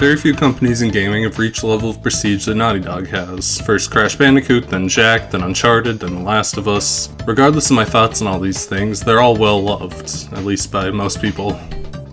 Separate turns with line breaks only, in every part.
Very few companies in gaming have reached the level of prestige that Naughty Dog has. First Crash Bandicoot, then Jak, then Uncharted, then The Last of Us. Regardless of my thoughts on all these things, they're all well loved, at least by most people.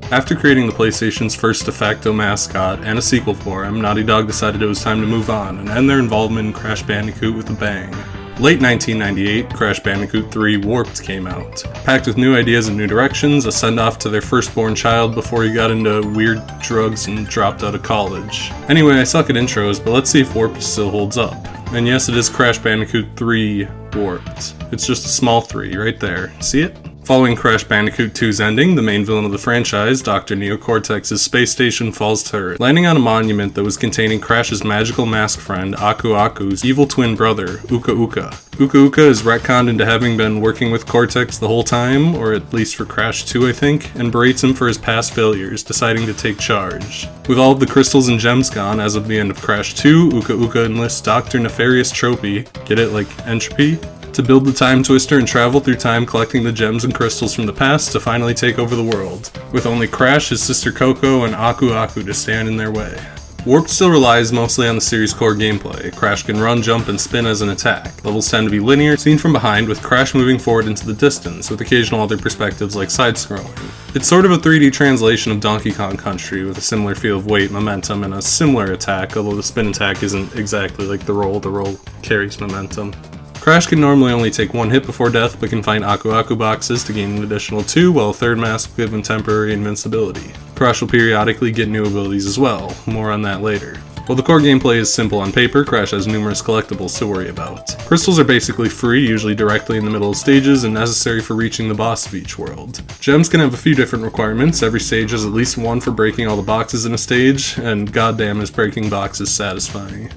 After creating the PlayStation's first de facto mascot and a sequel for him, Naughty Dog decided it was time to move on and end their involvement in Crash Bandicoot with a bang. Late 1998, Crash Bandicoot 3 Warped came out. Packed with new ideas and new directions, a send-off to their firstborn child before he got into weird drugs and dropped out of college. Anyway, I suck at intros, but let's see if Warped still holds up. And yes, it is Crash Bandicoot 3 Warped. It's just a small 3 right there. See it? Following Crash Bandicoot 2's ending, the main villain of the franchise, Dr. Neocortex's space station falls to Earth, landing on a monument that was containing Crash's magical mask friend, Aku Aku's evil twin brother, Uka Uka. Uka Uka is retconned into having been working with Cortex the whole time, or at least for Crash 2 I think, and berates him for his past failures, deciding to take charge. With all of the crystals and gems gone as of the end of Crash 2, Uka Uka enlists Dr. Nefarious Tropy, get it like entropy? To build the time twister and travel through time collecting the gems and crystals from the past to finally take over the world, with only Crash, his sister Coco, and Aku Aku to stand in their way. Warped still relies mostly on the series' core gameplay. Crash can run, jump, and spin as an attack. Levels tend to be linear, seen from behind, with Crash moving forward into the distance, with occasional other perspectives like side-scrolling. It's sort of a 3D translation of Donkey Kong Country, with a similar feel of weight, momentum, and a similar attack, although the spin attack isn't exactly like the roll carries momentum. Crash can normally only take one hit before death, but can find Aku Aku boxes to gain an additional 2, while a third mask will give him temporary invincibility. Crash will periodically get new abilities as well, more on that later. While the core gameplay is simple on paper, Crash has numerous collectibles to worry about. Crystals are basically free, usually directly in the middle of stages, and necessary for reaching the boss of each world. Gems can have a few different requirements. Every stage has at least one for breaking all the boxes in a stage, and goddamn is breaking boxes satisfying.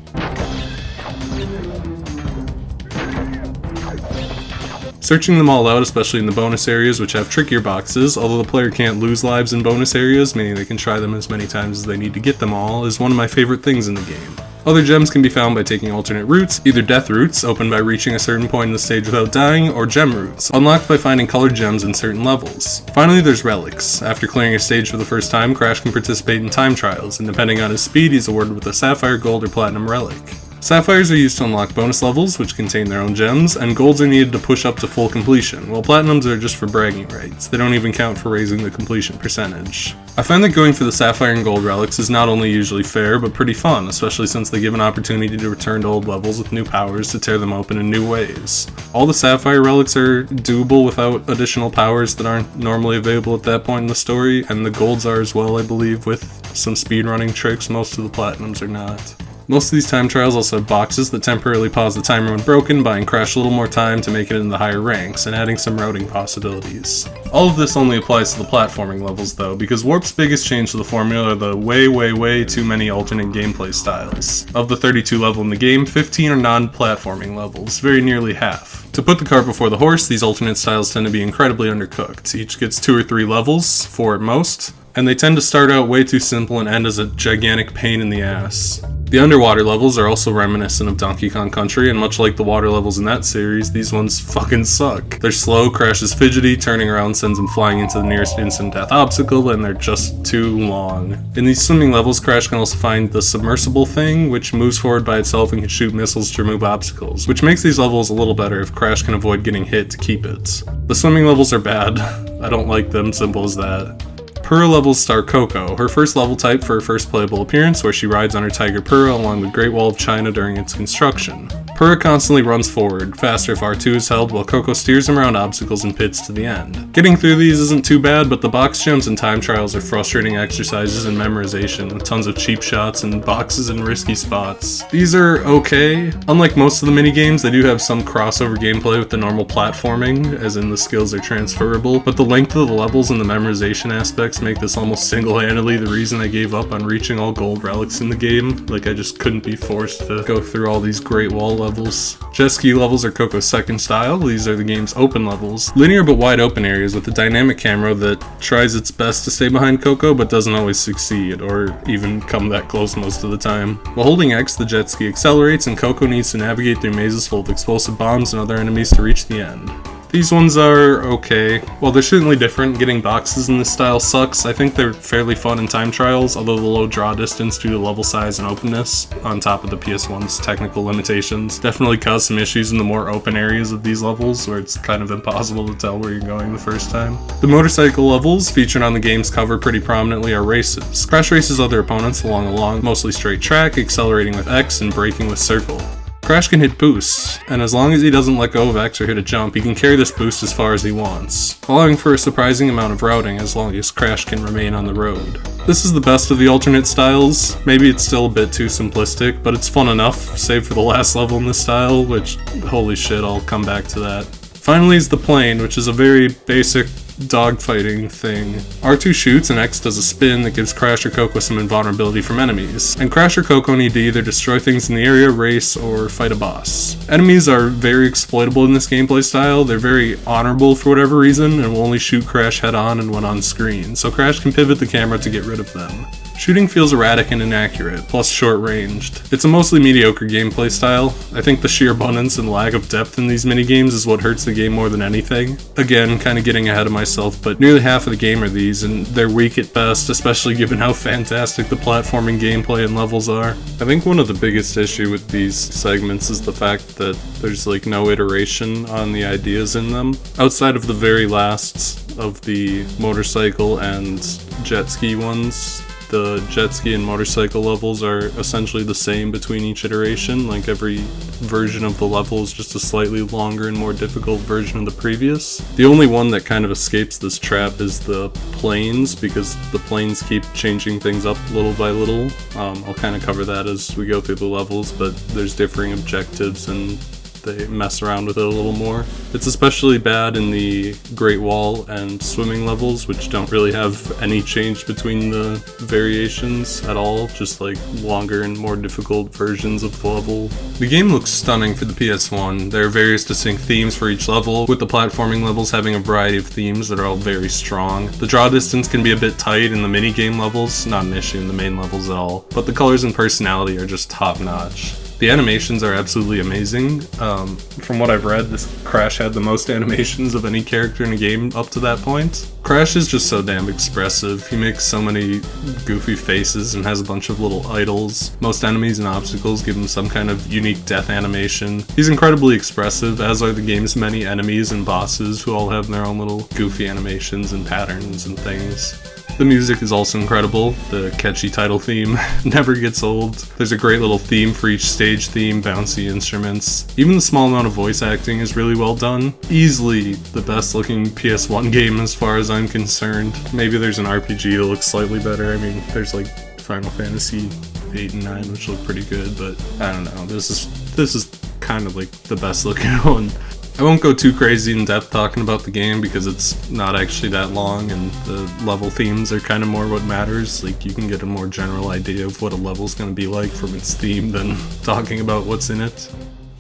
Searching them all out, especially in the bonus areas which have trickier boxes, although the player can't lose lives in bonus areas, meaning they can try them as many times as they need to get them all, is one of my favorite things in the game. Other gems can be found by taking alternate routes, either death routes, opened by reaching a certain point in the stage without dying, or gem routes, unlocked by finding colored gems in certain levels. Finally, there's relics. After clearing a stage for the first time, Crash can participate in time trials, and depending on his speed, he's awarded with a sapphire, gold, or platinum relic. Sapphires are used to unlock bonus levels, which contain their own gems, and golds are needed to push up to full completion, while platinums are just for bragging rights. They don't even count for raising the completion percentage. I find that going for the sapphire and gold relics is not only usually fair, but pretty fun, especially since they give an opportunity to return to old levels with new powers to tear them open in new ways. All the sapphire relics are doable without additional powers that aren't normally available at that point in the story, and the golds are as well, I believe, with some speedrunning tricks. Most of the platinums are not. Most of these time trials also have boxes that temporarily pause the timer when broken, buying Crash a little more time to make it into the higher ranks, and adding some routing possibilities. All of this only applies to the platforming levels though, because Warp's biggest change to the formula are the way too many alternate gameplay styles. Of the 32 levels in the game, 15 are non-platforming levels, very nearly half. To put the cart before the horse, these alternate styles tend to be incredibly undercooked. Each gets 2 or 3 levels, 4 at most, and they tend to start out way too simple and end as a gigantic pain in the ass. The underwater levels are also reminiscent of Donkey Kong Country, and much like the water levels in that series, these ones fucking suck. They're slow, Crash is fidgety, turning around sends him flying into the nearest instant death obstacle, and they're just too long. In these swimming levels, Crash can also find the submersible thing, which moves forward by itself and can shoot missiles to remove obstacles, which makes these levels a little better if Crash can avoid getting hit to keep it. The swimming levels are bad. I don't like them, simple as that. Purah levels star Coco, her first level type for her first playable appearance, where she rides on her Tiger Purah along the Great Wall of China during its construction. Purah constantly runs forward, faster if R2 is held, while Coco steers him around obstacles and pits to the end. Getting through these isn't too bad, but the box gems and time trials are frustrating exercises in memorization, with tons of cheap shots and boxes in risky spots. These are okay. Unlike most of the minigames, they do have some crossover gameplay with the normal platforming, as in the skills are transferable, but the length of the levels and the memorization aspects make this almost single-handedly the reason I gave up on reaching all gold relics in the game. Like, I just couldn't be forced to go through all these Great Wall levels. Jet ski levels are Coco's second style. These are the game's open levels. Linear but wide open areas with a dynamic camera that tries its best to stay behind Coco but doesn't always succeed, or even come that close most of the time. While holding X, the jet ski accelerates and Coco needs to navigate through mazes full of explosive bombs and other enemies to reach the end. These ones are okay. While they're certainly different, getting boxes in this style sucks. I think they're fairly fun in time trials, although the low draw distance due to level size and openness, on top of the PS1's technical limitations, definitely cause some issues in the more open areas of these levels, where it's kind of impossible to tell where you're going the first time. The motorcycle levels, featured on the game's cover pretty prominently, are races. Crash races other opponents along a long, mostly straight track, accelerating with X and braking with circle. Crash can hit boosts, and as long as he doesn't let go of X or hit a jump, he can carry this boost as far as he wants, allowing for a surprising amount of routing as long as Crash can remain on the road. This is the best of the alternate styles. Maybe it's still a bit too simplistic, but it's fun enough, save for the last level in this style, which, holy shit, I'll come back to that. Finally is the plane, which is a very basic dogfighting thing. R2 shoots and X does a spin that gives Crash or Coco some invulnerability from enemies, and Crash or Coco need to either destroy things in the area, race, or fight a boss. Enemies are very exploitable in this gameplay style. They're very honorable for whatever reason, and will only shoot Crash head on and when on screen, so Crash can pivot the camera to get rid of them. Shooting feels erratic and inaccurate, plus short-ranged. It's a mostly mediocre gameplay style. I think the sheer abundance and lack of depth in these minigames is what hurts the game more than anything. Again, kinda getting ahead of myself, but nearly half of the game are these, and they're weak at best, especially given how fantastic the platforming gameplay and levels are. I think one of the biggest issue with these segments is the fact that there's like no iteration on the ideas in them. Outside of the very last of the motorcycle and jet ski ones, the jet ski and motorcycle levels are essentially the same between each iteration, like every version of the level is just a slightly longer and more difficult version of the previous. The only one that kind of escapes this trap is the planes, because the planes keep changing things up little by little. I'll kind of cover that as we go through the levels, but there's differing objectives and they mess around with it a little more. It's especially bad in the Great Wall and swimming levels, which don't really have any change between the variations at all, just like longer and more difficult versions of the level. The game looks stunning for the PS1. There are various distinct themes for each level, with the platforming levels having a variety of themes that are all very strong. The draw distance can be a bit tight in the mini-game levels, not an issue in the main levels at all, but the colors and personality are just top-notch. The animations are absolutely amazing. From what I've read, this Crash had the most animations of any character in a game up to that point. Crash is just so damn expressive. He makes so many goofy faces and has a bunch of little idols. Most enemies and obstacles give him some kind of unique death animation. He's incredibly expressive, as are the game's many enemies and bosses, who all have their own little goofy animations and patterns and things. The music is also incredible. The catchy title theme never gets old. There's a great little theme for each stage theme, bouncy instruments. Even the small amount of voice acting is really well done. Easily the best looking PS1 game as far as I'm concerned. Maybe there's an RPG that looks slightly better. I mean, there's like Final Fantasy 8 and 9, which look pretty good, but I don't know. This is kind of like the best looking one. I won't go too crazy in depth talking about the game because it's not actually that long and the level themes are kind of more what matters. Like, you can get a more general idea of what a level's going to be like from its theme than talking about what's in it.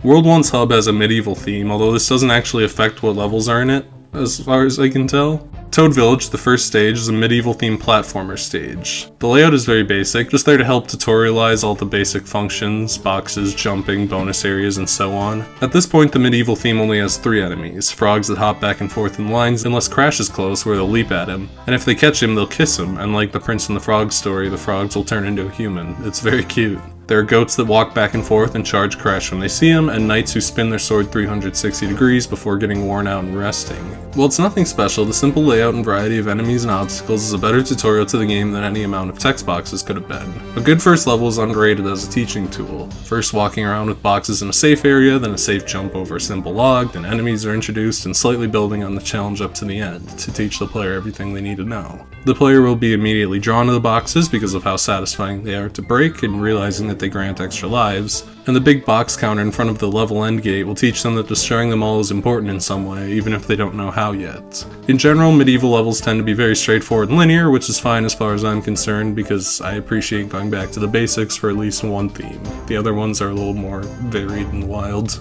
World 1's hub has a medieval theme, although this doesn't actually affect what levels are in it, as far as I can tell. Toad Village, the first stage, is a medieval-themed platformer stage. The layout is very basic, just there to help tutorialize all the basic functions, boxes, jumping, bonus areas, and so on. At this point, the medieval theme only has 3 enemies, frogs that hop back and forth in lines unless Crash is close, where they'll leap at him, and if they catch him, they'll kiss him, and like the Prince and the Frog story, the frogs will turn into a human. It's very cute. There are goats that walk back and forth and charge Crash when they see him, and knights who spin their sword 360 degrees before getting worn out and resting. While it's nothing special, the simple layout and variety of enemies and obstacles is a better tutorial to the game than any amount of text boxes could have been. A good first level is underrated as a teaching tool. First walking around with boxes in a safe area, then a safe jump over a simple log, then enemies are introduced, and slightly building on the challenge up to the end, to teach the player everything they need to know. The player will be immediately drawn to the boxes because of how satisfying they are to break and realizing that they grant extra lives, and the big box counter in front of the level end gate will teach them that destroying them all is important in some way, even if they don't know how yet. In general, medieval levels tend to be very straightforward and linear, which is fine as far as I'm concerned, because I appreciate going back to the basics for at least one theme. The other ones are a little more varied and wild.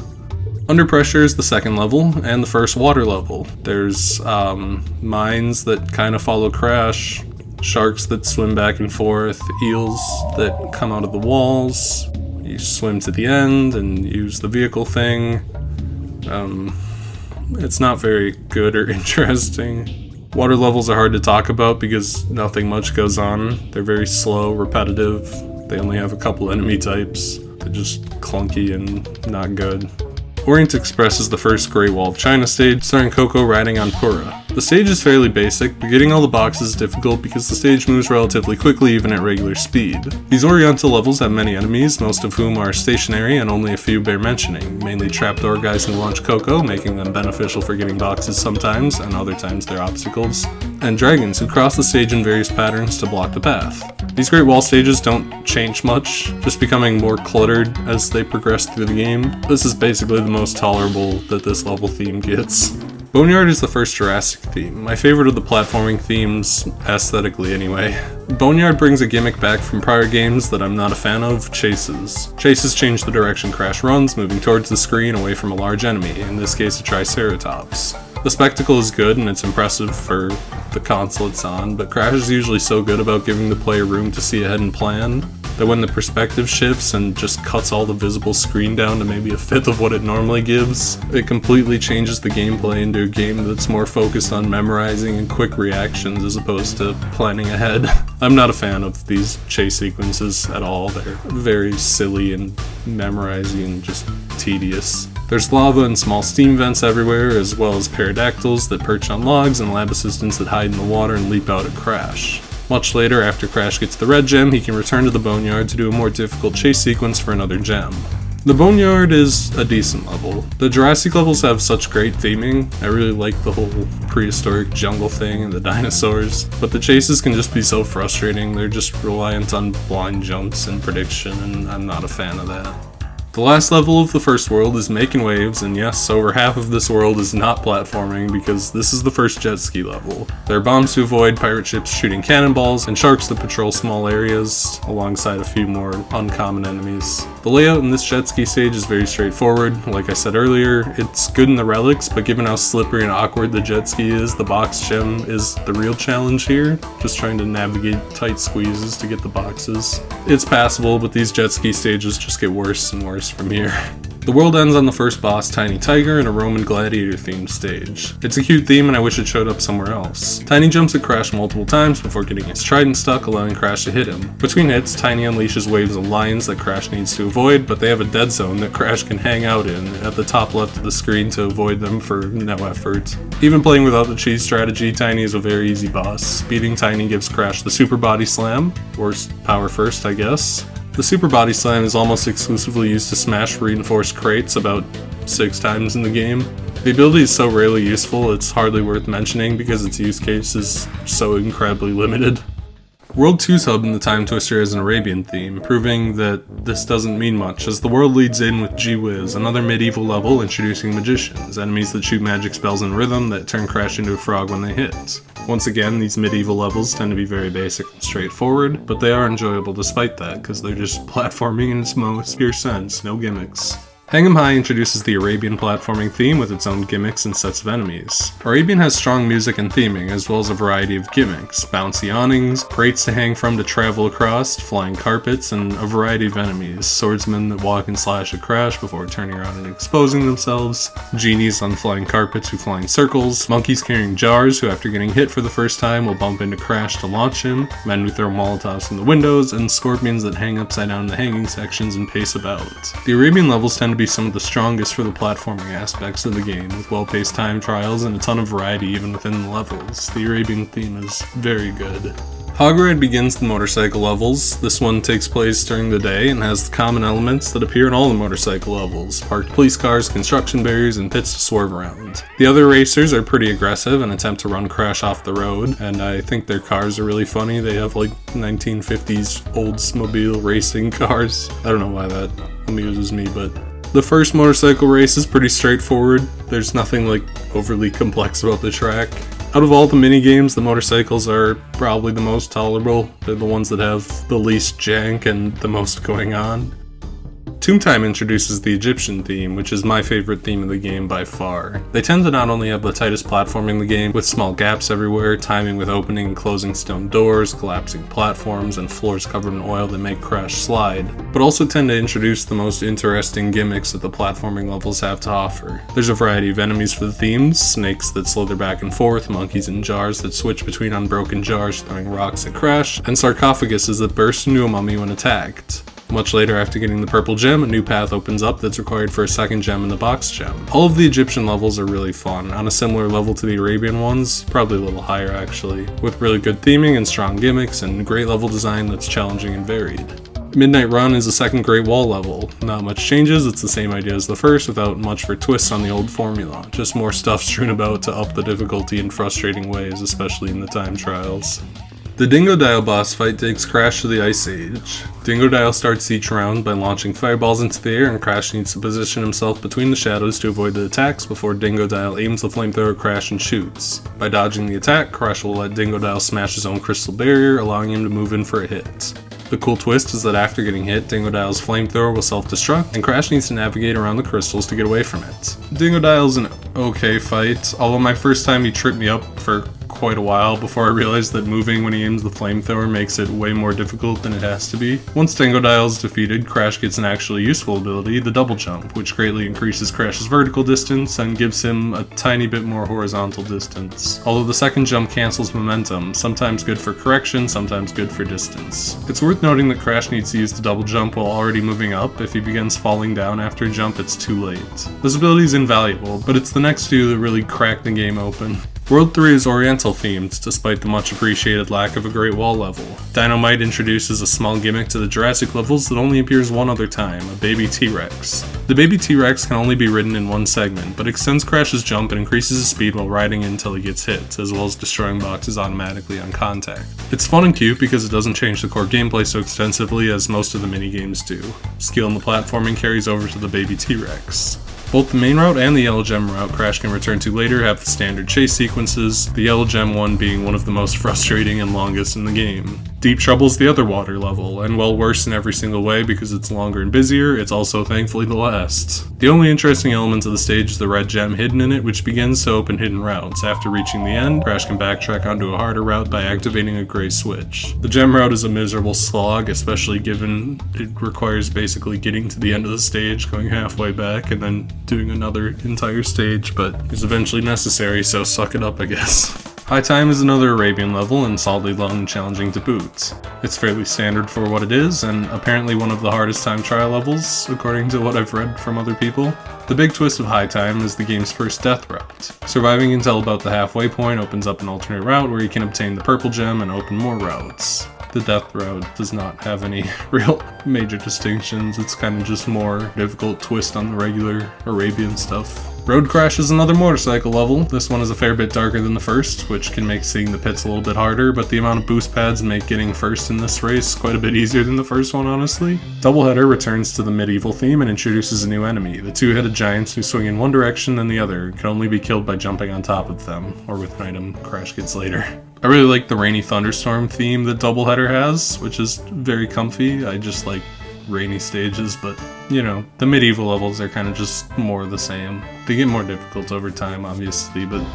Under Pressure is the second level, and the first water level. There's mines that kind of follow Crash, sharks that swim back and forth, eels that come out of the walls. You swim to the end and use the vehicle thing. It's not very good or interesting. Water levels are hard to talk about because nothing much goes on. They're very slow, repetitive. They only have a couple enemy types. They're just clunky and not good. Orient Express is the first Great Wall of China stage, starring Coco riding on Pura. The stage is fairly basic, but getting all the boxes is difficult because the stage moves relatively quickly even at regular speed. These Oriental levels have many enemies, most of whom are stationary and only a few bear mentioning, mainly trapdoor guys who launch Coco, making them beneficial for getting boxes sometimes, and other times they're obstacles, and dragons who cross the stage in various patterns to block the path. These Great Wall stages don't change much, just becoming more cluttered as they progress through the game. This is basically the most tolerable that this level theme gets. Boneyard is the first Jurassic theme, my favorite of the platforming themes, aesthetically anyway. Boneyard brings a gimmick back from prior games that I'm not a fan of, chases. Chases change the direction Crash runs, moving towards the screen away from a large enemy, in this case a Triceratops. The spectacle is good and it's impressive for the console it's on, but Crash is usually so good about giving the player room to see ahead and plan, that when the perspective shifts and just cuts all the visible screen down to maybe a fifth of what it normally gives, it completely changes the gameplay into a game that's more focused on memorizing and quick reactions as opposed to planning ahead. I'm not a fan of these chase sequences at all. They're very silly and memorizing and just tedious. There's lava and small steam vents everywhere, as well as pterodactyls that perch on logs and lab assistants that hide in the water and leap out at Crash. Much later, after Crash gets the red gem, he can return to the Boneyard to do a more difficult chase sequence for another gem. The Boneyard is a decent level. The Jurassic levels have such great theming. I really like the whole prehistoric jungle thing and the dinosaurs, but the chases can just be so frustrating. They're just reliant on blind jumps and prediction, and I'm not a fan of that. The last level of the first world is Making Waves, and yes, over half of this world is not platforming because this is the first jet ski level. There are bombs to avoid, pirate ships shooting cannonballs, and sharks that patrol small areas, alongside a few more uncommon enemies. The layout in this jet ski stage is very straightforward. Like I said earlier, it's good in the relics, but given how slippery and awkward the jet ski is, the box gem is the real challenge here, just trying to navigate tight squeezes to get the boxes. It's passable, but these jet ski stages just get worse and worse from here. The world ends on the first boss, Tiny Tiger, in a Roman gladiator themed stage. It's a cute theme and I wish it showed up somewhere else. Tiny jumps at Crash multiple times before getting his trident stuck, allowing Crash to hit him. Between hits, Tiny unleashes waves of lions that Crash needs to avoid, but they have a dead zone that Crash can hang out in at the top left of the screen to avoid them for no effort. Even playing without the cheese strategy, Tiny is a very easy boss. Beating Tiny gives Crash the Super Body Slam, or Power First I guess. The Super Body Slam is almost exclusively used to smash reinforced crates about 6 times in the game. The ability is so rarely useful, it's hardly worth mentioning because its use case is so incredibly limited. World 2's hub in the Time Twister has an Arabian theme, proving that this doesn't mean much, as the world leads in with Gee Whiz, another medieval level introducing magicians, enemies that shoot magic spells in rhythm that turn Crash into a frog when they hit. Once again, these medieval levels tend to be very basic and straightforward, but they are enjoyable despite that, because they're just platforming in its most pure sense, no gimmicks. Hang 'em High introduces the Arabian platforming theme with its own gimmicks and sets of enemies. Arabian has strong music and theming, as well as a variety of gimmicks, bouncy awnings, crates to hang from to travel across, flying carpets, and a variety of enemies, swordsmen that walk and slash at Crash before turning around and exposing themselves, genies on flying carpets who fly in circles, monkeys carrying jars who after getting hit for the first time will bump into Crash to launch him, men who throw Molotovs from the windows, and scorpions that hang upside down in the hanging sections and pace about. The Arabian levels tend to be some of the strongest for the platforming aspects of the game, with well-paced time trials and a ton of variety even within the levels. The Arabian theme is very good. Hog Ride begins the motorcycle levels. This one takes place during the day and has the common elements that appear in all the motorcycle levels: parked police cars, construction barriers, and pits to swerve around. The other racers are pretty aggressive and attempt to run Crash off the road, and I think their cars are really funny. They have like 1950s Oldsmobile racing cars. I don't know why that amuses me, but the first motorcycle race is pretty straightforward. There's nothing like overly complex about the track. Out of all the mini games, the motorcycles are probably the most tolerable. They're the ones that have the least jank and the most going on. Tomb Time introduces the Egyptian theme, which is my favorite theme of the game by far. They tend to not only have the tightest platforming in the game, with small gaps everywhere, timing with opening and closing stone doors, collapsing platforms, and floors covered in oil that make Crash slide, but also tend to introduce the most interesting gimmicks that the platforming levels have to offer. There's a variety of enemies for the themes, snakes that slither back and forth, monkeys in jars that switch between unbroken jars throwing rocks at Crash, and sarcophaguses that burst into a mummy when attacked. Much later, after getting the purple gem, a new path opens up that's required for a second gem in the box gem. All of the Egyptian levels are really fun, on a similar level to the Arabian ones, probably a little higher actually, with really good theming and strong gimmicks and great level design that's challenging and varied. Midnight Run is a second Great Wall level. Not much changes, it's the same idea as the first without much for twists on the old formula. Just more stuff strewn about to up the difficulty in frustrating ways, especially in the time trials. The Dingodile boss fight takes Crash to the Ice Age. Dingodile starts each round by launching fireballs into the air, and Crash needs to position himself between the shadows to avoid the attacks before Dingodile aims the flamethrower at Crash and shoots. By dodging the attack, Crash will let Dingodile smash his own crystal barrier, allowing him to move in for a hit. The cool twist is that after getting hit, Dingodile's flamethrower will self-destruct, and Crash needs to navigate around the crystals to get away from it. Dingodile's an okay fight, although my first time he tripped me up for quite a while before I realized that moving when he aims the flamethrower makes it way more difficult than it has to be. Once Dingodile is defeated, Crash gets an actually useful ability, the double jump, which greatly increases Crash's vertical distance and gives him a tiny bit more horizontal distance. Although the second jump cancels momentum, sometimes good for correction, sometimes good for distance. It's worth noting that Crash needs to use the double jump while already moving up. If he begins falling down after a jump, it's too late. This ability is invaluable, but it's the next few that really crack the game open. World 3 is Oriental themed, despite the much appreciated lack of a Great Wall level. Dynamite introduces a small gimmick to the Jurassic levels that only appears one other time, a baby T-Rex. The baby T-Rex can only be ridden in one segment, but extends Crash's jump and increases his speed while riding until he gets hit, as well as destroying boxes automatically on contact. It's fun and cute because it doesn't change the core gameplay so extensively as most of the minigames do. Skill in the platforming carries over to the baby T-Rex. Both the main route and the Yellow Gem route Crash can return to later have the standard chase sequences, the Yellow Gem one being one of the most frustrating and longest in the game. Deep Trouble's the other water level, and while worse in every single way because it's longer and busier, it's also thankfully the last. The only interesting element of the stage is the red gem hidden in it, which begins to open hidden routes. After reaching the end, Crash can backtrack onto a harder route by activating a gray switch. The gem route is a miserable slog, especially given it requires basically getting to the end of the stage, going halfway back, and then doing another entire stage, but it's eventually necessary, so suck it up, I guess. High Time is another Arabian level and solidly long and challenging to boot. It's fairly standard for what it is, and apparently one of the hardest time trial levels, according to what I've read from other people. The big twist of High Time is the game's first death route. Surviving until about the halfway point opens up an alternate route where you can obtain the purple gem and open more routes. The death route does not have any real major distinctions, it's kind of just more difficult twist on the regular Arabian stuff. Road Crash is another motorcycle level. This one is a fair bit darker than the first, which can make seeing the pits a little bit harder, but the amount of boost pads make getting first in this race quite a bit easier than the first one, honestly. Doubleheader returns to the medieval theme and introduces a new enemy, the two-headed giants who swing in one direction then the other, can only be killed by jumping on top of them, or with an item Crash gets later. I really like the rainy thunderstorm theme that Doubleheader has, which is very comfy. I just like rainy stages, but you know, the medieval levels are kind of just more the same. They get more difficult over time, obviously, but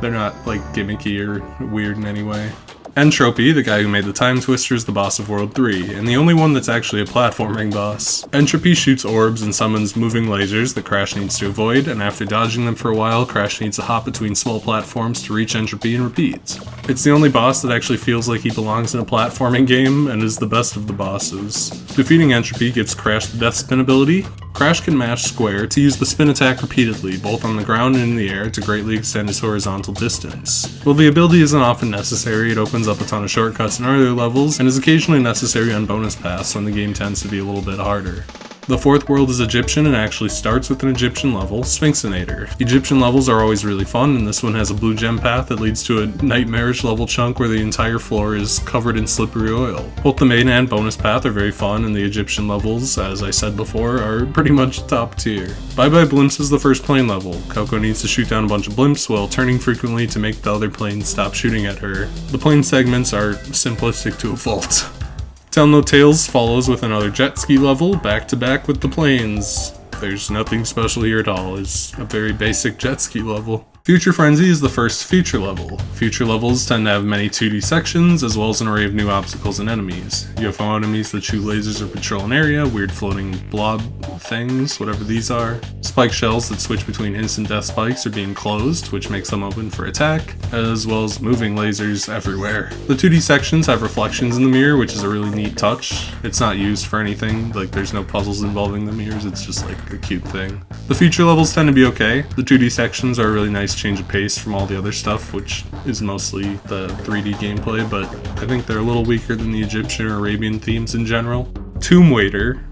they're not like gimmicky or weird in any way. Entropy, the guy who made the Time Twister, is the boss of World 3, and the only one that's actually a platforming boss. Entropy shoots orbs and summons moving lasers that Crash needs to avoid, and after dodging them for a while, Crash needs to hop between small platforms to reach Entropy and repeat. It's the only boss that actually feels like he belongs in a platforming game, and is the best of the bosses. Defeating Entropy gives Crash the Death Spin ability. Crash can mash square to use the spin attack repeatedly, both on the ground and in the air, to greatly extend his horizontal distance. While the ability isn't often necessary, it opens up a ton of shortcuts in earlier levels, and is occasionally necessary on bonus paths when the game tends to be a little bit harder. The fourth world is Egyptian and actually starts with an Egyptian level, Sphinxinator. Egyptian levels are always really fun, and this one has a blue gem path that leads to a nightmarish level chunk where the entire floor is covered in slippery oil. Both the main and bonus path are very fun, and the Egyptian levels, as I said before, are pretty much top tier. Bye Bye Blimps is the first plane level. Coco needs to shoot down a bunch of blimps while turning frequently to make the other planes stop shooting at her. The plane segments are simplistic to a fault. Tell No Tales follows with another jet ski level, back to back with the planes. There's nothing special here at all, it's a very basic jet ski level. Future Frenzy is the first future level. Future levels tend to have many 2D sections, as well as an array of new obstacles and enemies. UFO enemies that shoot lasers or patrol an area, weird floating blob things, whatever these are. Spike shells that switch between instant death spikes are being closed, which makes them open for attack, as well as moving lasers everywhere. The 2D sections have reflections in the mirror, which is a really neat touch. It's not used for anything, like there's no puzzles involving the mirrors, it's just like a cute thing. The future levels tend to be okay. The 2D sections are a really nice change of pace from all the other stuff, which is mostly the 3D gameplay, but I think they're a little weaker than the Egyptian or Arabian themes in general. Tomb Waiter,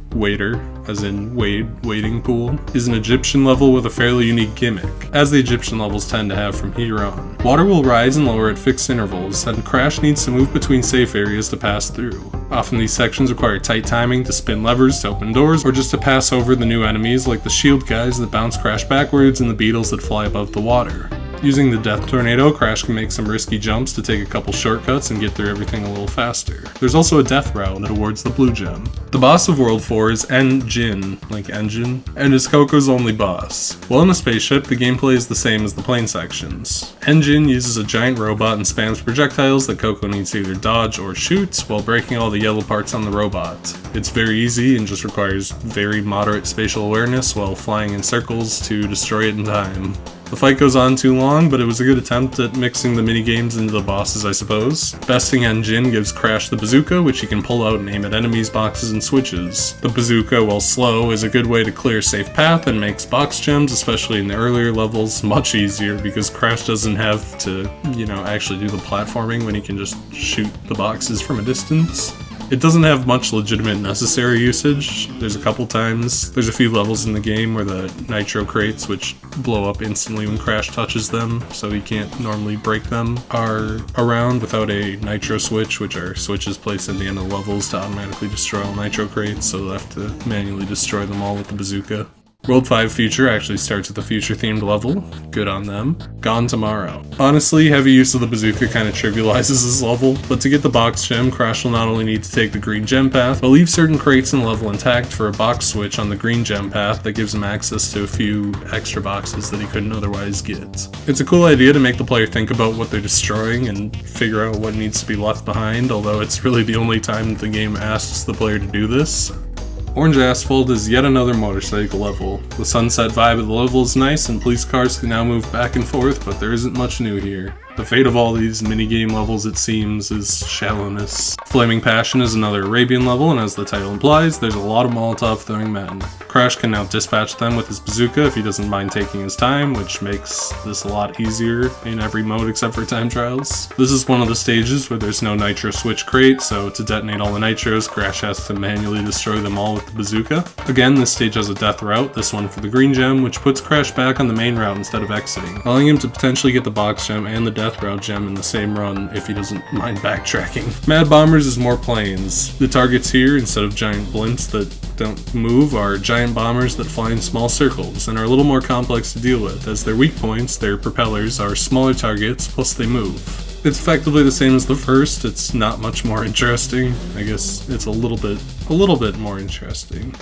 as in waiting pool, is an Egyptian level with a fairly unique gimmick, as the Egyptian levels tend to have from here on. Water will rise and lower at fixed intervals, and Crash needs to move between safe areas to pass through. Often these sections require tight timing to spin levers to open doors, or just to pass over the new enemies like the shield guys that bounce Crash backwards and the beetles that fly above the water. Using the Death Tornado, Crash can make some risky jumps to take a couple shortcuts and get through everything a little faster. There's also a death route towards the blue gem. The boss of World 4 is N-Jin, like engine, and is Coco's only boss. While in a spaceship, the gameplay is the same as the plane sections. N-Jin uses a giant robot and spams projectiles that Coco needs to either dodge or shoot while breaking all the yellow parts on the robot. It's very easy and just requires very moderate spatial awareness while flying in circles to destroy it in time. The fight goes on too long, but it was a good attempt at mixing the minigames into the bosses, I suppose. Besting N-Jin gives Crash the bazooka, which he can pull out and aim at enemies, boxes, and switches. The bazooka, while slow, is a good way to clear a safe path and makes box gems, especially in the earlier levels, much easier because Crash doesn't have to, actually do the platforming when he can just shoot the boxes from a distance. It doesn't have much legitimate necessary usage. There's a few levels in the game where the nitro crates, which blow up instantly when Crash touches them, so he can't normally break them, are around without a nitro switch, which are switches placed at the end of levels to automatically destroy all nitro crates, so they'll have to manually destroy them all with the bazooka. World 5 Future actually starts with a future-themed level. Good on them. Gone Tomorrow. Honestly, heavy use of the bazooka kind of trivializes this level, but to get the box gem, Crash will not only need to take the green gem path, but leave certain crates in the level intact for a box switch on the green gem path that gives him access to a few extra boxes that he couldn't otherwise get. It's a cool idea to make the player think about what they're destroying and figure out what needs to be left behind, although it's really the only time the game asks the player to do this. Orange Asphalt is yet another motorcycle level. The sunset vibe of the level is nice and police cars can now move back and forth, but there isn't much new here. The fate of all these minigame levels, it seems, is shallowness. Flaming Passion is another Arabian level, and as the title implies, there's a lot of Molotov throwing men. Crash can now dispatch them with his bazooka if he doesn't mind taking his time, which makes this a lot easier in every mode except for time trials. This is one of the stages where there's no nitro switch crate, so to detonate all the nitros, Crash has to manually destroy them all with the bazooka. Again, this stage has a death route, this one for the green gem, which puts Crash back on the main route instead of exiting, allowing him to potentially get the box gem and the death route gem in the same run if he doesn't mind backtracking. Mad Bombers is more planes. The targets here, instead of giant blimps that don't move, are giant bombers that fly in small circles and are a little more complex to deal with, as their weak points, their propellers, are smaller targets, plus they move. It's effectively the same as the first, it's not much more interesting. I guess it's a little bit more interesting.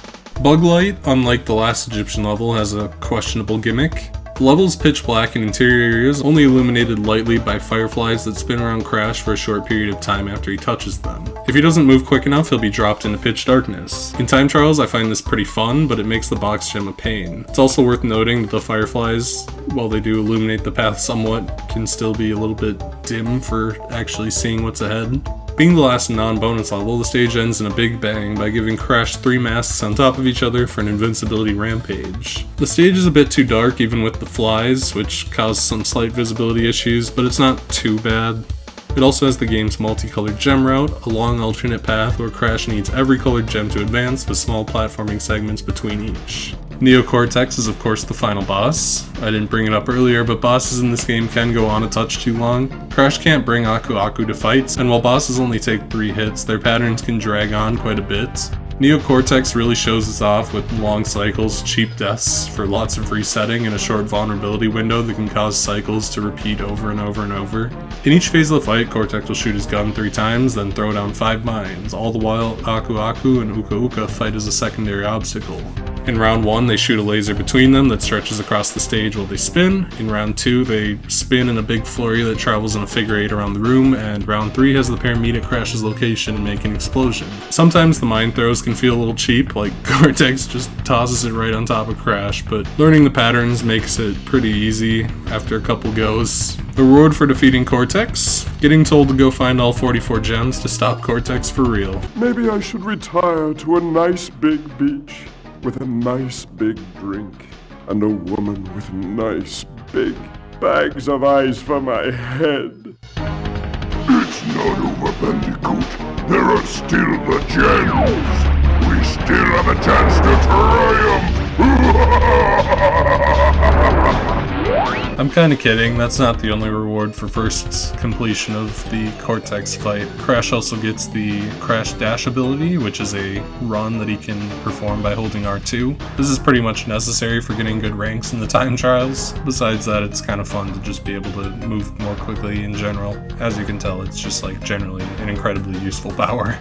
Bug Light, unlike the last Egyptian level, has a questionable gimmick. The level is pitch black in interior areas, only illuminated lightly by fireflies that spin around Crash for a short period of time after he touches them. If he doesn't move quick enough, he'll be dropped into pitch darkness. In time trials, I find this pretty fun, but it makes the box gem a pain. It's also worth noting that the fireflies, while they do illuminate the path somewhat, can still be a little bit dim for actually seeing what's ahead. Being the last non-bonus level, the stage ends in a big bang by giving Crash 3 masks on top of each other for an invincibility rampage. The stage is a bit too dark even with the flies, which cause some slight visibility issues, but it's not too bad. It also has the game's multicolored gem route, a long alternate path where Crash needs every colored gem to advance, with small platforming segments between each. Neocortex is of course the final boss. I didn't bring it up earlier, but bosses in this game can go on a touch too long. Crash can't bring Aku Aku to fights, and while bosses only take 3 hits, their patterns can drag on quite a bit. Neocortex really shows this off with long cycles, cheap deaths for lots of resetting, and a short vulnerability window that can cause cycles to repeat over and over and over. In each phase of the fight, Cortex will shoot his gun 3 times, then throw down 5 mines, all the while Aku Aku and Uka Uka fight as a secondary obstacle. In round 1, they shoot a laser between them that stretches across the stage while they spin. In round 2, they spin in a big flurry that travels in a figure 8 around the room, and round 3 has the pair meet at Crash's location and make an explosion. Sometimes the mine throws can feel a little cheap, like Cortex just tosses it right on top of Crash, but learning the patterns makes it pretty easy after a couple goes. The reward for defeating Cortex? Getting told to go find all 44 gems to stop Cortex for real.
Maybe I should retire to a nice big beach with a nice big drink and a woman with nice big bags of eyes for my head.
It's not over, Bandicoot. There are still the gems. We still have a chance to triumph.
I'm kinda kidding, that's not the only reward for first completion of the Cortex fight. Crash also gets the Crash Dash ability, which is a run that he can perform by holding R2. This is pretty much necessary for getting good ranks in the time trials. Besides that, it's kind of fun to just be able to move more quickly in general. As you can tell, it's just like generally an incredibly useful power.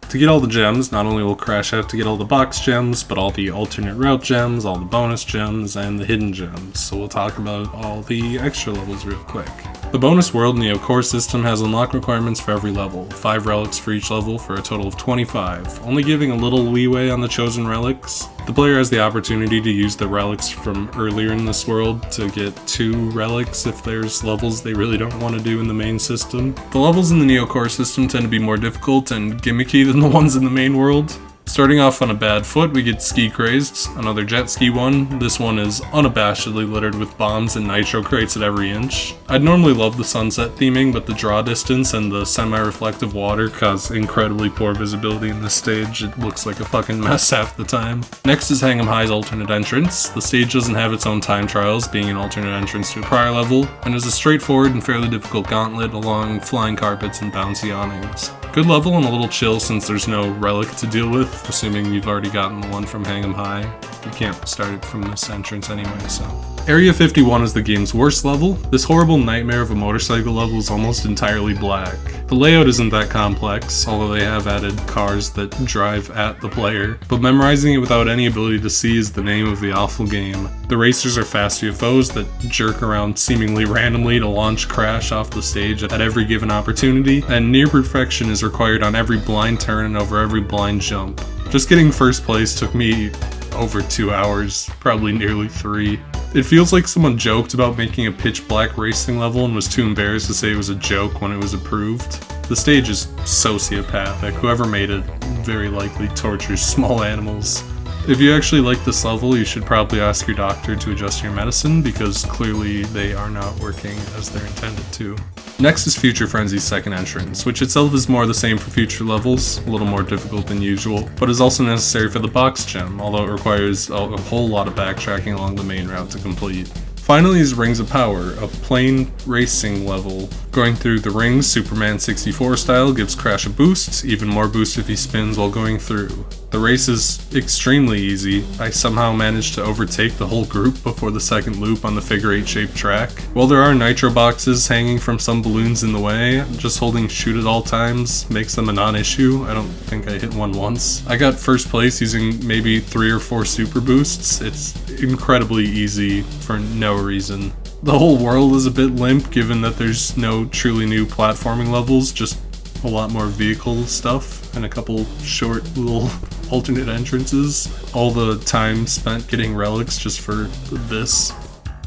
To get all the gems, not only will Crash have to get all the box gems, but all the alternate route gems, all the bonus gems, and the hidden gems. So we'll talk about all the extra levels real quick. The bonus world Neo Core system has unlock requirements for every level, 5 relics for each level for a total of 25, only giving a little leeway on the chosen relics. The player has the opportunity to use the relics from earlier in this world to get 2 relics if there's levels they really don't want to do in the main system. The levels in the Neo Core system tend to be more difficult and gimmicky than the ones in the main world. Starting off on a bad foot, we get Ski Crazed, another jet ski one. This one is unabashedly littered with bombs and nitro crates at every inch. I'd normally love the sunset theming, but the draw distance and the semi-reflective water cause incredibly poor visibility in this stage. It looks like a fucking mess half the time. Next is Hang 'em High's alternate entrance. The stage doesn't have its own time trials, being an alternate entrance to a prior level, and is a straightforward and fairly difficult gauntlet along flying carpets and bouncy awnings. Good level and a little chill since there's no relic to deal with, assuming you've already gotten the one from Hang 'em High. You can't start it from this entrance anyway, so. Area 51 is the game's worst level. This horrible nightmare of a motorcycle level is almost entirely black. The layout isn't that complex, although they have added cars that drive at the player, but memorizing it without any ability to see is the name of the awful game. The racers are fast UFOs that jerk around seemingly randomly to launch Crash off the stage at every given opportunity, and near perfection is required on every blind turn and over every blind jump. Just getting first place took me over 2 hours, probably nearly 3. It feels like someone joked about making a pitch black racing level and was too embarrassed to say it was a joke when it was approved. The stage is sociopathic. Whoever made it very likely tortures small animals. If you actually like this level, you should probably ask your doctor to adjust your medicine because clearly they are not working as they're intended to. Next is Future Frenzy's second entrance, which itself is more the same for future levels, a little more difficult than usual, but is also necessary for the box gem, although it requires a whole lot of backtracking along the main route to complete. Finally is Rings of Power, a plain racing level. Going through the rings Superman 64 style gives Crash a boost, even more boost if he spins while going through. The race is extremely easy. I somehow managed to overtake the whole group before the second loop on the figure 8 shaped track. While there are nitro boxes hanging from some balloons in the way, just holding shoot at all times makes them a non-issue. I don't think I hit one once. I got first place using maybe 3 or 4 super boosts. It's incredibly easy for no reason. The whole world is a bit limp given that there's no truly new platforming levels, just a lot more vehicle stuff and a couple short little alternate entrances. All the time spent getting relics just for this.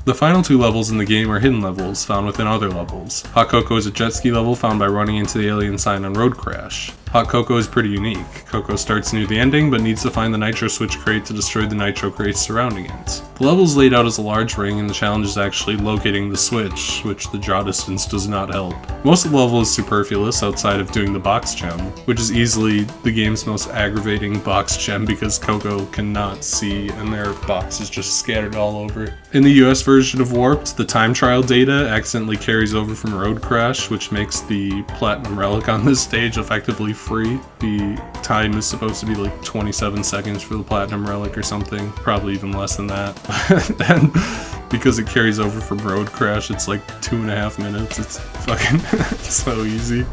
The final 2 levels in the game are hidden levels found within other levels. Hot Cocoa is a jet ski level found by running into the alien sign on Road Crash. Hot Cocoa is pretty unique. Cocoa starts near the ending, but needs to find the nitro switch crate to destroy the nitro crates surrounding it. The level is laid out as a large ring, and the challenge is actually locating the switch, which the draw distance does not help. Most of the level is superfluous outside of doing the box gem, which is easily the game's most aggravating box gem because Cocoa cannot see and there are boxes just scattered all over. In the US version of Warped, the time trial data accidentally carries over from Road Crash, which makes the platinum relic on this stage effectively free. The time is supposed to be like 27 seconds for the Platinum Relic or something, probably even less than that. And because it carries over from Road Crash, it's like 2.5 minutes. It's fucking so easy.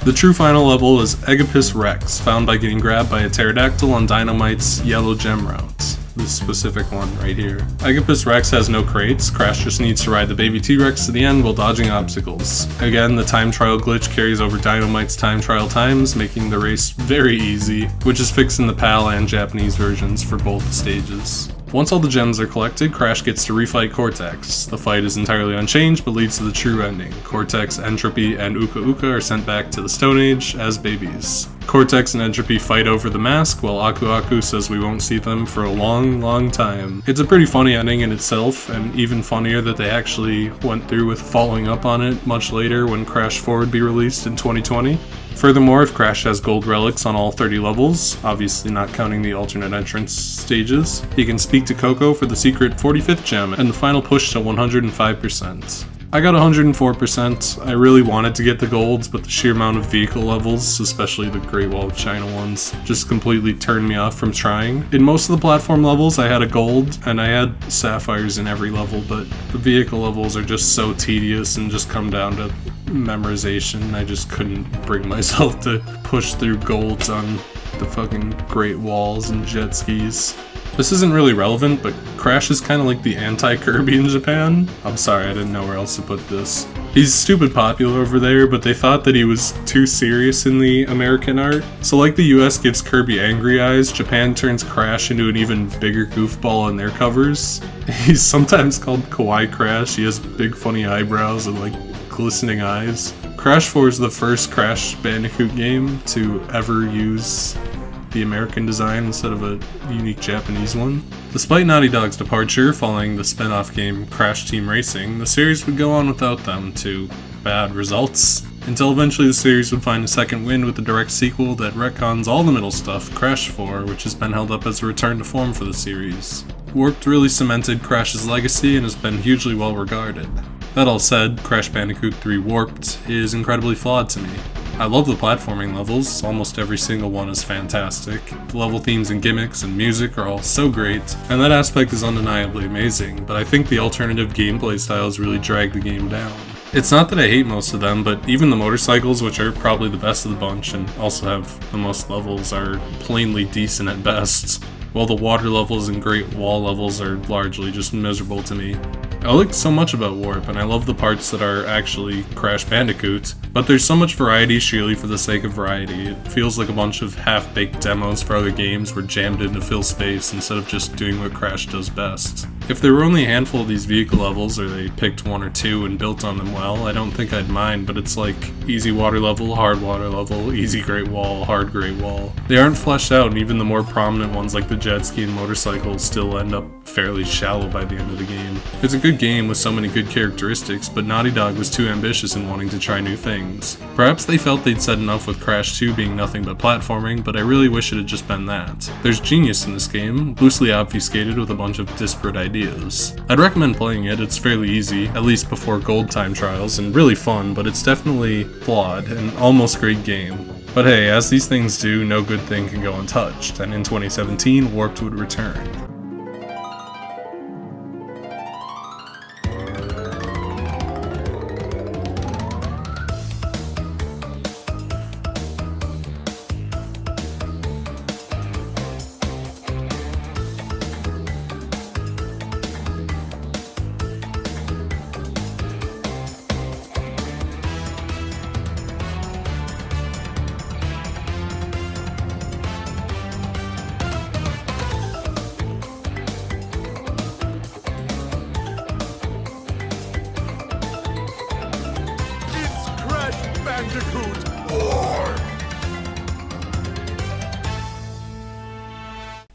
The true final level is Agapeus Rex, found by getting grabbed by a pterodactyl on Dynamite's yellow gem route. This specific one right here. Agapeus Rex has no crates. Crash just needs to ride the baby T-Rex to the end while dodging obstacles. Again, the time trial glitch carries over Dynamite's time trial times, making the race very easy, which is fixed in the PAL and Japanese versions for both stages. Once all the gems are collected, Crash gets to refight Cortex. The fight is entirely unchanged, but leads to the true ending. Cortex, Entropy, and Uka Uka are sent back to the Stone Age as babies. Cortex and Entropy fight over the mask, while Aku Aku says we won't see them for a long, long time. It's a pretty funny ending in itself, and even funnier that they actually went through with following up on it much later when Crash 4 would be released in 2020. Furthermore, if Crash has gold relics on all 30 levels, obviously not counting the alternate entrance stages, he can speak to Coco for the secret 45th gem and the final push to 105%. I got 104%. I really wanted to get the golds, but the sheer amount of vehicle levels, especially the Great Wall of China ones, just completely turned me off from trying. In most of the platform levels, I had a gold, and I had sapphires in every level, but the vehicle levels are just so tedious and just come down to memorization. I just couldn't bring myself to push through golds on the fucking Great Walls and jet skis. This isn't really relevant, but Crash is kind of like the anti-Kirby in Japan. I'm sorry, I didn't know where else to put this. He's stupid popular over there, but they thought that he was too serious in the American art. So like the US gives Kirby angry eyes, Japan turns Crash into an even bigger goofball in their covers. He's sometimes called Kawaii Crash. He has big funny eyebrows and like glistening eyes. Crash 4 is the first Crash Bandicoot game to ever use the American design instead of a unique Japanese one. Despite Naughty Dog's departure following the spin-off game Crash Team Racing, the series would go on without them to bad results, until eventually the series would find a second wind with a direct sequel that retcons all the middle stuff, Crash 4, which has been held up as a return to form for the series. Warped really cemented Crash's legacy and has been hugely well regarded. That all said, Crash Bandicoot 3 Warped is incredibly flawed to me. I love the platforming levels, almost every single one is fantastic. The level themes and gimmicks and music are all so great, and that aspect is undeniably amazing, but I think the alternative gameplay styles really drag the game down. It's not that I hate most of them, but even the motorcycles, which are probably the best of the bunch and also have the most levels, are plainly decent at best, while the water levels and Great Wall levels are largely just miserable to me. I like so much about Warp, and I love the parts that are actually Crash Bandicoot, but there's so much variety sheerly for the sake of variety. It feels like a bunch of half-baked demos for other games were jammed in to fill space instead of just doing what Crash does best. If there were only a handful of these vehicle levels, or they picked one or two and built on them well, I don't think I'd mind, but it's like easy water level, hard water level, easy Great Wall, hard Great Wall. They aren't fleshed out, and even the more prominent ones like the jet ski and motorcycles still end up fairly shallow by the end of the game. It's a good game with so many good characteristics, but Naughty Dog was too ambitious in wanting to try new things. Perhaps they felt they'd said enough with Crash 2 being nothing but platforming, but I really wish it had just been that. There's genius in this game, loosely obfuscated with a bunch of disparate ideas. I'd recommend playing it, it's fairly easy, at least before gold time trials, and really fun, but it's definitely flawed, an almost great game. But hey, as these things do, no good thing can go untouched, and in 2017, Warped would return.
Bandicoot 4!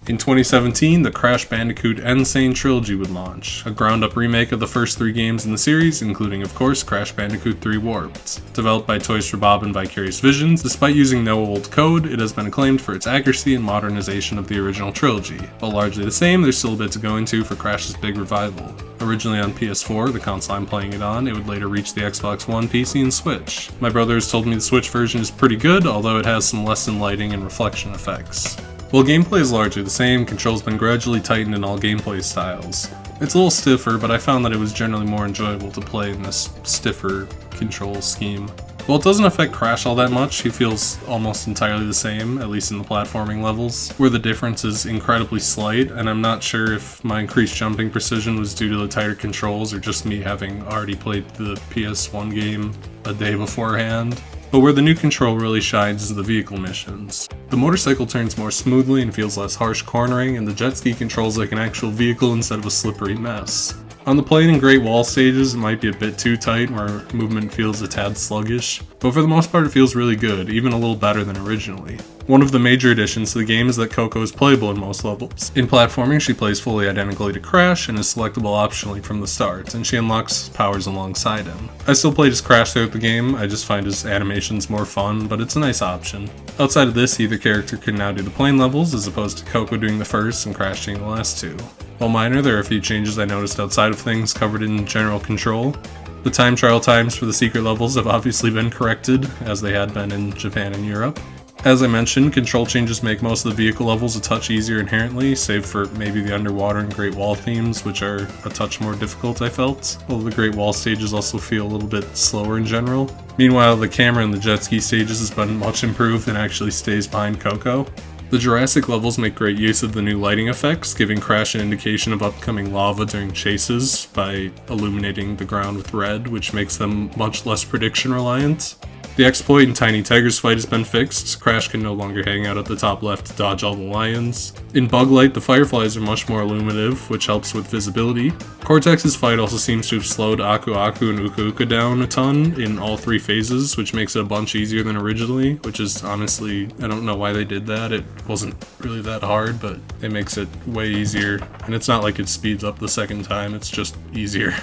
In 2017, the Crash Bandicoot Sane Trilogy would launch, a ground-up remake of the first 3 games in the series, including, of course, Crash Bandicoot 3 Warped. Developed by Toys for Bob and Vicarious Visions, despite using no old code, it has been acclaimed for its accuracy and modernization of the original trilogy. While largely the same, there's still a bit to go into for Crash's big revival. Originally on PS4, the console I'm playing it on, it would later reach the Xbox One, PC, and Switch. My brother has told me the Switch version is pretty good, although it has some lessened lighting and reflection effects. While gameplay is largely the same, control's been gradually tightened in all gameplay styles. It's a little stiffer, but I found that it was generally more enjoyable to play in this stiffer control scheme. While it doesn't affect Crash all that much, he feels almost entirely the same, at least in the platforming levels, where the difference is incredibly slight, and I'm not sure if my increased jumping precision was due to the tighter controls or just me having already played the PS1 game a day beforehand. But where the new control really shines is the vehicle missions. The motorcycle turns more smoothly and feels less harsh cornering, and the jet ski controls like an actual vehicle instead of a slippery mess. On the plain and Great Wall stages, it might be a bit too tight, where movement feels a tad sluggish, but for the most part it feels really good, even a little better than originally. One of the major additions to the game is that Coco is playable in most levels. In platforming, she plays fully identically to Crash and is selectable optionally from the start, and she unlocks powers alongside him. I still played as Crash throughout the game, I just find his animations more fun, but it's a nice option. Outside of this, either character can now do the plain levels, as opposed to Coco doing the first and Crash doing the last two. While minor, there are a few changes I noticed outside of things covered in general control. The time trial times for the secret levels have obviously been corrected, as they had been in Japan and Europe. As I mentioned, control changes make most of the vehicle levels a touch easier inherently, save for maybe the underwater and Great Wall themes, which are a touch more difficult, I felt, although the Great Wall stages also feel a little bit slower in general. Meanwhile, the camera in the jet ski stages has been much improved and actually stays behind Coco. The Jurassic levels make great use of the new lighting effects, giving Crash an indication of upcoming lava during chases by illuminating the ground with red, which makes them much less prediction reliant. The exploit in Tiny Tiger's fight has been fixed. Crash can no longer hang out at the top left to dodge all the lions. In Bug Light, the fireflies are much more illuminative, which helps with visibility. Cortex's fight also seems to have slowed Aku Aku and Uka Uka down a ton in all three phases, which makes it a bunch easier than originally, which is honestly, I don't know why they did that. It wasn't really that hard, but it makes it way easier, and it's not like it speeds up the second time, it's just easier.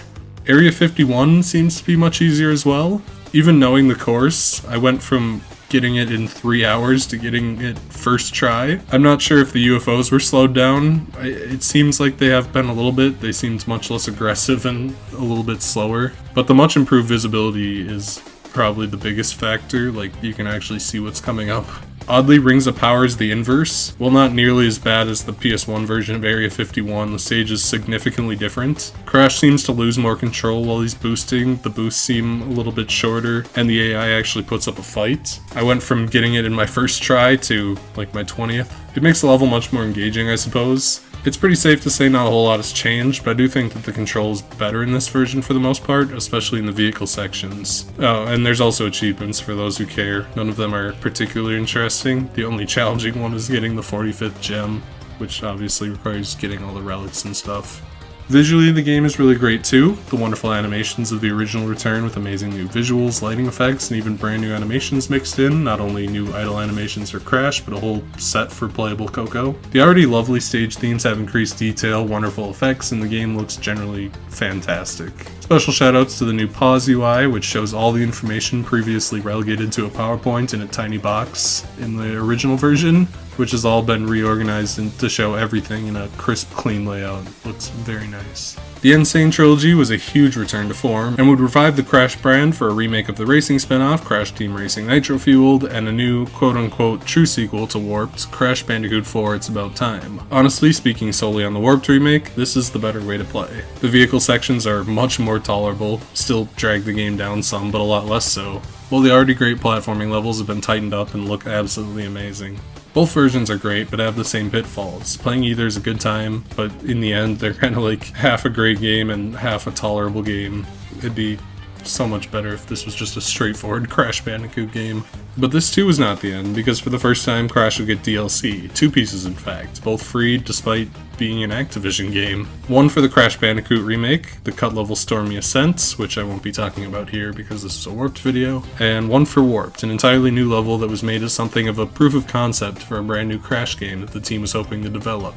Area 51 seems to be much easier as well. Even knowing the course, I went from getting it in 3 hours to getting it first try. I'm not sure if the UFOs were slowed down. It seems like they have been a little bit. They seemed much less aggressive and a little bit slower. But the much improved visibility is probably the biggest factor, like you can actually see what's coming up. Oddly, Rings of Power is the inverse. While not nearly as bad as the PS1 version of Area 51, the stage is significantly different. Crash seems to lose more control while he's boosting, the boosts seem a little bit shorter, and the AI actually puts up a fight. I went from getting it in my first try to, like, my 20th. It makes the level much more engaging, I suppose. It's pretty safe to say not a whole lot has changed, but I do think that the control is better in this version for the most part, especially in the vehicle sections. Oh, and there's also achievements for those who care. None of them are particularly interesting. The only challenging one is getting the 45th gem, which obviously requires getting all the relics and stuff. Visually, the game is really great too. The wonderful animations of the original return with amazing new visuals, lighting effects, and even brand new animations mixed in. Not only new idle animations for Crash, but a whole set for playable Coco. The already lovely stage themes have increased detail, wonderful effects, and the game looks generally fantastic. Special shoutouts to the new Pause UI, which shows all the information previously relegated to a PowerPoint in a tiny box in the original version, which has all been reorganized to show everything in a crisp, clean layout. It looks very nice. The Insane Trilogy was a huge return to form, and would revive the Crash brand for a remake of the racing spin-off, Crash Team Racing Nitro Fueled, and a new quote-unquote true sequel to Warped, Crash Bandicoot 4 It's About Time. Honestly, speaking solely on the Warped remake, this is the better way to play. The vehicle sections are much more tolerable, still drag the game down some, but a lot less so, while the already great platforming levels have been tightened up and look absolutely amazing. Both versions are great, but have the same pitfalls. Playing either is a good time, but in the end, they're kind of like half a great game and half a tolerable game. It'd be so much better if this was just a straightforward Crash Bandicoot game. But this too is not the end, because for the first time Crash will get DLC, 2 pieces in fact, both free despite being an Activision game. One for the Crash Bandicoot remake, the cut level Stormy Ascent, which I won't be talking about here because this is a Warped video, and one for Warped, an entirely new level that was made as something of a proof of concept for a brand new Crash game that the team was hoping to develop.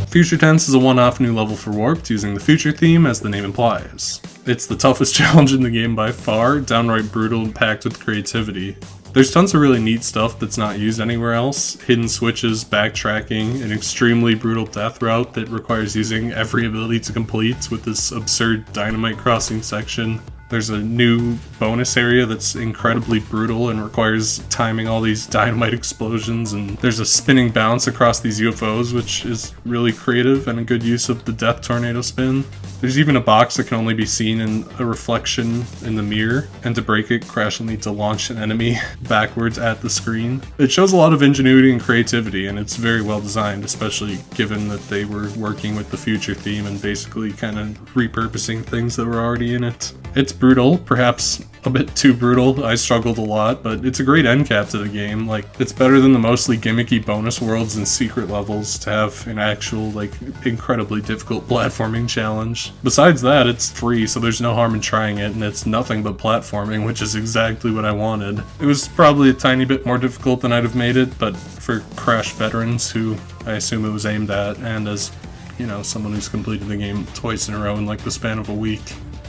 Future Tense is a one-off new level for Warped, using the future theme as the name implies. It's the toughest challenge in the game by far, downright brutal and packed with creativity. There's tons of really neat stuff that's not used anywhere else. Hidden switches, backtracking, an extremely brutal death route that requires using every ability to complete with this absurd dynamite crossing section. There's a new bonus area that's incredibly brutal and requires timing all these dynamite explosions, and there's a spinning bounce across these UFOs, which is really creative and a good use of the death tornado spin. There's even a box that can only be seen in a reflection in the mirror, and to break it, Crash will need to launch an enemy backwards at the screen. It shows a lot of ingenuity and creativity, and it's very well designed, especially given that they were working with the future theme and basically kind of repurposing things that were already in it. It's brutal, perhaps a bit too brutal. I struggled a lot, but it's a great end cap to the game. Like, it's better than the mostly gimmicky bonus worlds and secret levels to have an actual, like, incredibly difficult platforming challenge. Besides that, it's free, so there's no harm in trying it, and it's nothing but platforming, which is exactly what I wanted. It was probably a tiny bit more difficult than I'd have made it, but for Crash veterans, who I assume it was aimed at, and as, you know, someone who's completed the game twice in a row in, like, the span of a week,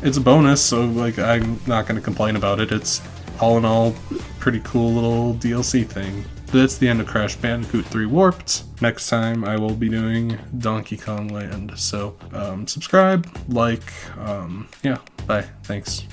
it's a bonus, so like I'm not going to complain about it. It's all in all pretty cool little DLC thing. That's the end of Crash Bandicoot 3 Warped. Next time I will be doing Donkey Kong Land. So subscribe, like, yeah, bye, thanks.